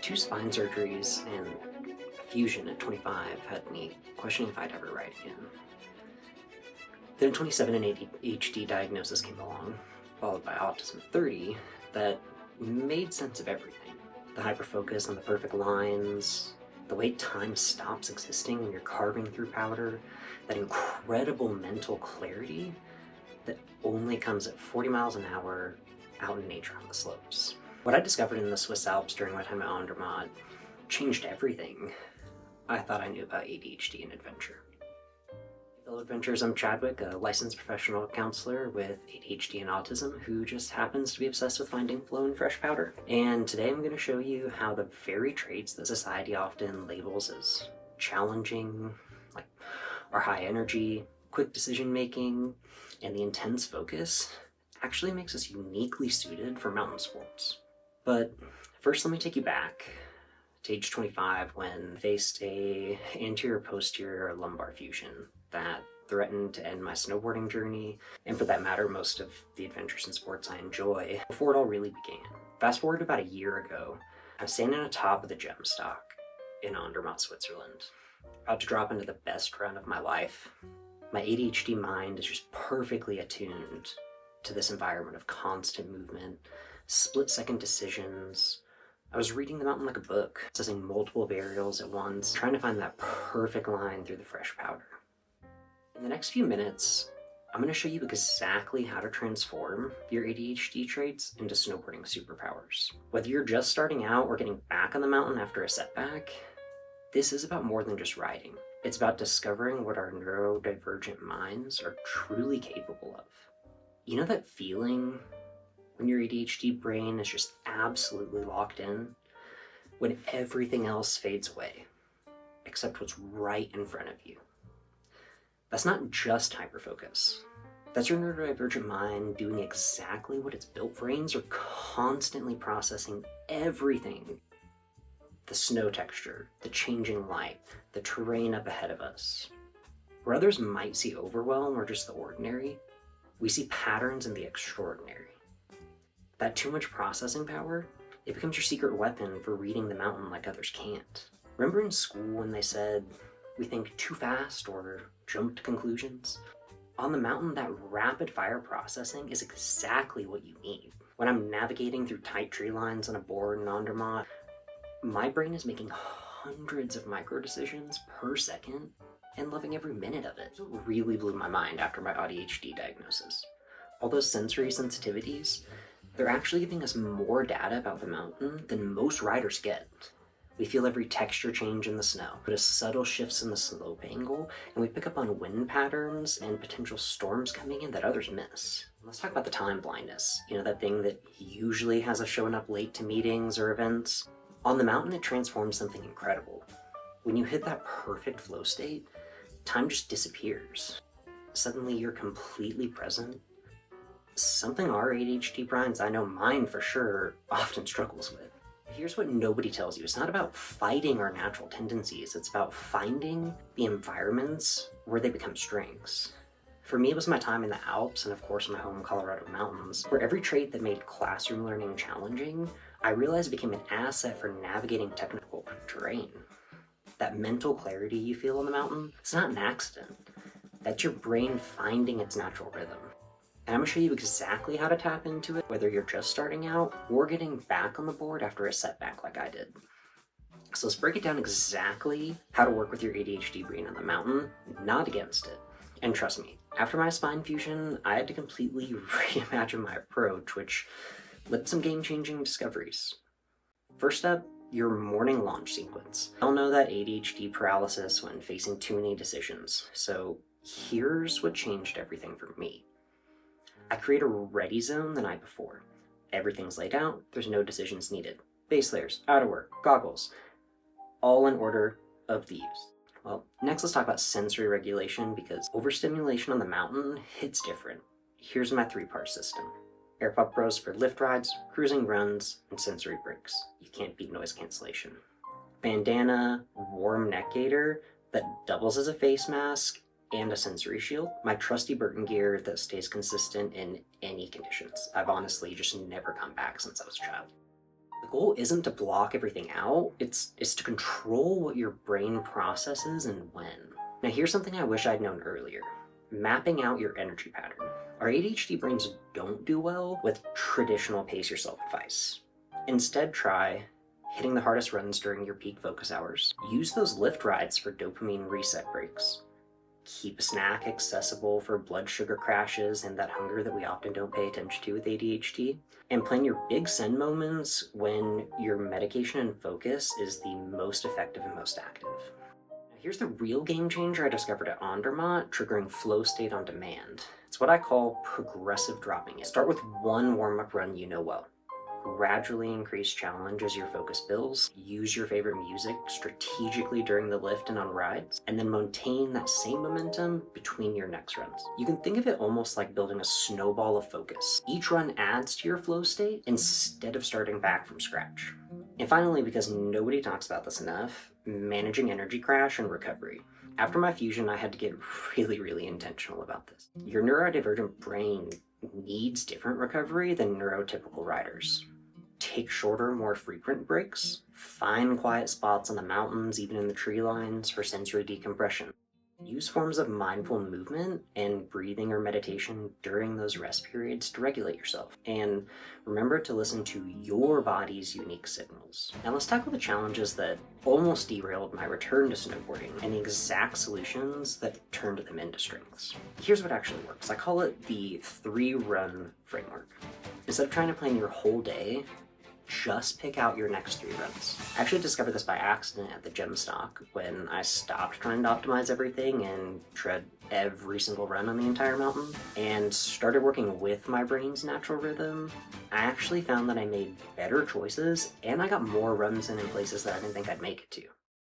Two spine surgeries and fusion at 25 had me questioning if I'd ever ride again. Then at 27, an ADHD diagnosis came along, followed by autism at 30, that made sense of everything. The hyperfocus on the perfect lines, the way time stops existing when you're carving through powder, that incredible mental clarity that only comes at 40 miles an hour out in nature on the slopes. What I discovered in the Swiss Alps during my time at Andermatt changed everything I thought I knew about ADHD and adventure. Fellow adventurers, I'm Chadwick, a licensed professional counselor with ADHD and autism who just happens to be obsessed with finding flow in fresh powder. And today I'm going to show you how the very traits that society often labels as challenging, like our high energy, quick decision making, and the intense focus, actually makes us uniquely suited for mountain sports. But first, let me take you back to age 25 when I faced a anterior-posterior lumbar fusion that threatened to end my snowboarding journey, and for that matter, most of the adventures and sports I enjoy, before it all really began. Fast forward to about a year ago, I'm standing on top of the Gemstock in Andermatt, Switzerland, about to drop into the best run of my life. My ADHD mind is just perfectly attuned to this environment of constant movement, split-second decisions. I was reading the mountain like a book, assessing multiple variables at once, trying to find that perfect line through the fresh powder. In the next few minutes, I'm going to show you exactly how to transform your ADHD traits into snowboarding superpowers. Whether you're just starting out or getting back on the mountain after a setback, this is about more than just riding. It's about discovering what our neurodivergent minds are truly capable of. You know that feeling when your ADHD brain is just absolutely locked in? When everything else fades away, except what's right in front of you. That's not just hyperfocus. That's your neurodivergent mind doing exactly what its built brains are constantly processing everything. The snow texture, the changing light, the terrain up ahead of us. Where others might see overwhelm or just the ordinary, we see patterns in the extraordinary. That too much processing power, it becomes your secret weapon for reading the mountain like others can't. Remember in school when they said, we think too fast or jump to conclusions? On the mountain, that rapid fire processing is exactly what you need. When I'm navigating through tight tree lines on a board in Andermatt, my brain is making hundreds of micro decisions per second and loving every minute of it. It really blew my mind after my ADHD diagnosis. All those sensory sensitivities, they're actually giving us more data about the mountain than most riders get. We feel every texture change in the snow, notice subtle shifts in the slope angle, and we pick up on wind patterns and potential storms coming in that others miss. Let's talk about the time blindness. You know, that thing that usually has us showing up late to meetings or events. On the mountain, it transforms something incredible. When you hit that perfect flow state, time just disappears. Suddenly you're completely present. Something our ADHD brains, I know mine for sure, often struggles with. Here's what nobody tells you. It's not about fighting our natural tendencies. It's about finding the environments where they become strengths. For me, it was my time in the Alps and of course my home Colorado mountains, where every trait that made classroom learning challenging, I realized it became an asset for navigating technical terrain. That mental clarity you feel on the mountain, it's not an accident. That's your brain finding its natural rhythm. And I'm going to show you exactly how to tap into it, whether you're just starting out or getting back on the board after a setback like I did. So let's break it down exactly how to work with your ADHD brain on the mountain, not against it. And trust me, after my spine fusion, I had to completely reimagine my approach, which led to some game-changing discoveries. First up, your morning launch sequence. I'll know that ADHD paralysis when facing too many decisions. So here's what changed everything for me. I create a ready zone the night before. Everything's laid out, there's no decisions needed. Base layers, outerwear, goggles, all in order of the use. Well, next let's talk about sensory regulation because overstimulation on the mountain hits different. Here's my three-part system. AirPod Pros for lift rides, cruising runs, and sensory breaks. You can't beat noise cancellation. Bandana, warm neck gaiter that doubles as a face mask, and a sensory shield. My trusty Burton gear that stays consistent in any conditions. I've honestly just never gone back since I was a child. The goal isn't to block everything out, it's to control what your brain processes and when. Now here's something I wish I'd known earlier. Mapping out your energy pattern. Our ADHD brains don't do well with traditional pace yourself advice. Instead, try hitting the hardest runs during your peak focus hours. Use those lift rides for dopamine reset breaks. Keep a snack accessible for blood sugar crashes and that hunger that we often don't pay attention to with ADHD. And plan your big send moments when your medication and focus is the most effective and most active. Now here's the real game changer I discovered at Andermatt, triggering flow state on demand. It's what I call progressive dropping it. Start with one warm-up run you know well. Gradually increase challenge as your focus builds. Use your favorite music strategically during the lift and on rides, and then maintain that same momentum between your next runs. You can think of it almost like building a snowball of focus. Each run adds to your flow state instead of starting back from scratch. And finally, because nobody talks about this enough, managing energy crash and recovery. After my fusion, I had to get really intentional about this. Your neurodivergent brain needs different recovery than neurotypical riders. Take shorter, more frequent breaks. Find quiet spots on the mountains, even in the tree lines, for sensory decompression. Use forms of mindful movement and breathing or meditation during those rest periods to regulate yourself. And remember to listen to your body's unique signals. Now let's tackle the challenges that almost derailed my return to snowboarding and the exact solutions that turned them into strengths. Here's what actually works. I call it the 3-run framework. Instead of trying to plan your whole day, just pick out your next 3 runs. I actually discovered this by accident at the gym stock when I stopped trying to optimize everything and tread every single run on the entire mountain and started working with my brain's natural rhythm. I actually found that I made better choices and I got more runs in places that I didn't think I'd make it to.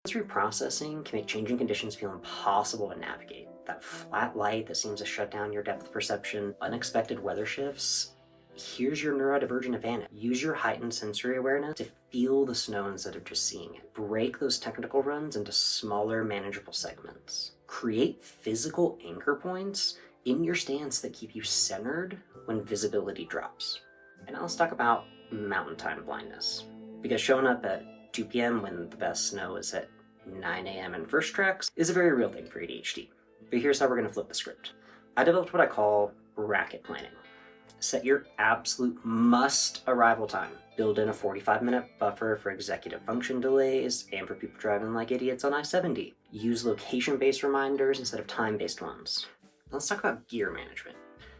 Sensory processing can make changing conditions feel impossible to navigate. That flat light that seems to shut down your depth perception, unexpected weather shifts. Here's your neurodivergent advantage. Use your heightened sensory awareness to feel the snow instead of just seeing it. Break those technical runs into smaller, manageable segments. Create physical anchor points in your stance that keep you centered when visibility drops. And now let's talk about mountain time blindness. Because showing up at 2 p.m. when the best snow is at 9 a.m. in first tracks is a very real thing for ADHD. But here's how we're going to flip the script. I developed what I call bracket planning. Set your absolute must arrival time. Build in a 45-minute buffer for executive function delays and for people driving like idiots on I-70. Use location-based reminders instead of time-based ones. Let's talk about gear management.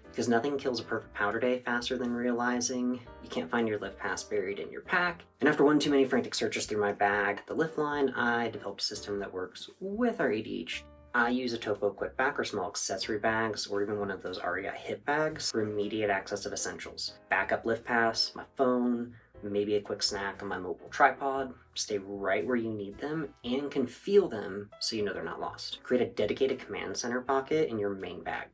Because nothing kills a perfect powder day faster than realizing you can't find your lift pass buried in your pack. And after one too many frantic searches through my bag, the lift line, I developed a system that works with our ADHD. I use a Topo quick back or small accessory bags, or even one of those REI hip bags for immediate access of essentials. Backup lift pass, my phone, maybe a quick snack on my mobile tripod. Stay right where you need them and can feel them so you know they're not lost. Create a dedicated command center pocket in your main bag.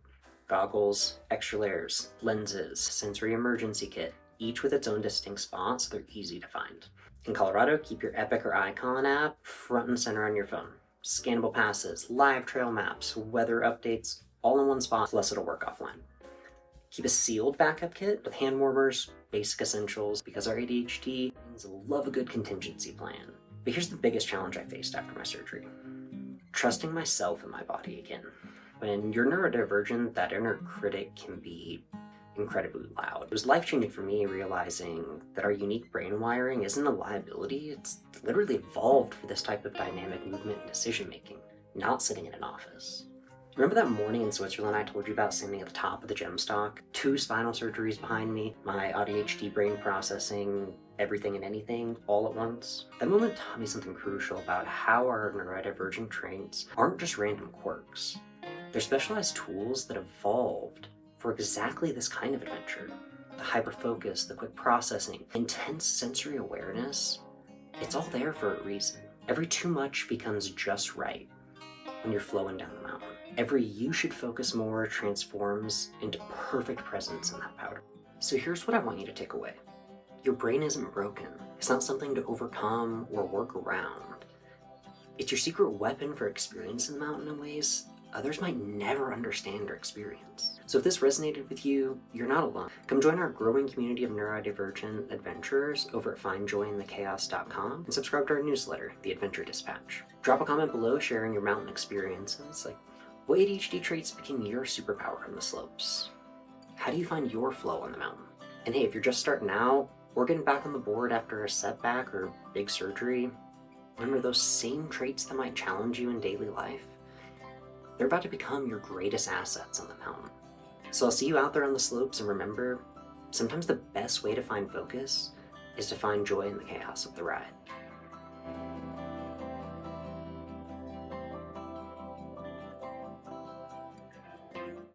Goggles, extra layers, lenses, sensory emergency kit, each with its own distinct spot so they're easy to find. In Colorado, keep your Epic or Icon app front and center on your phone. Scannable passes, live trail maps, weather updates, all in one spot, plus it'll work offline. Keep a sealed backup kit with hand warmers, basic essentials, because our ADHD love a good contingency plan. But here's the biggest challenge I faced after my surgery. Trusting myself and my body again. When you're neurodivergent, that inner critic can be incredibly loud. It was life-changing for me realizing that our unique brain wiring isn't a liability, it's literally evolved for this type of dynamic movement and decision-making, not sitting in an office. Remember that morning in Switzerland I told you about standing at the top of the gym stock? 2 spinal surgeries behind me, my ADHD brain processing everything and anything all at once? That moment taught me something crucial about how our neurodivergent traits aren't just random quirks. They're specialized tools that evolved for exactly this kind of adventure. The hyperfocus, the quick processing, intense sensory awareness, it's all there for a reason. Every too much becomes just right when you're flowing down the mountain. Every you should focus more transforms into perfect presence in that powder. So here's what I want you to take away. Your brain isn't broken. It's not something to overcome or work around. It's your secret weapon for experiencing the mountain in ways others might never understand or experience. So if this resonated with you, you're not alone. Come join our growing community of neurodivergent adventurers over at findjoyinthechaos.com and subscribe to our newsletter, The Adventure Dispatch. Drop a comment below sharing your mountain experiences, like what ADHD traits became your superpower on the slopes? How do you find your flow on the mountain? And hey, if you're just starting out or getting back on the board after a setback or big surgery, remember those same traits that might challenge you in daily life? They're about to become your greatest assets on the mountain. So I'll see you out there on the slopes, and remember, sometimes the best way to find focus is to find joy in the chaos of the ride.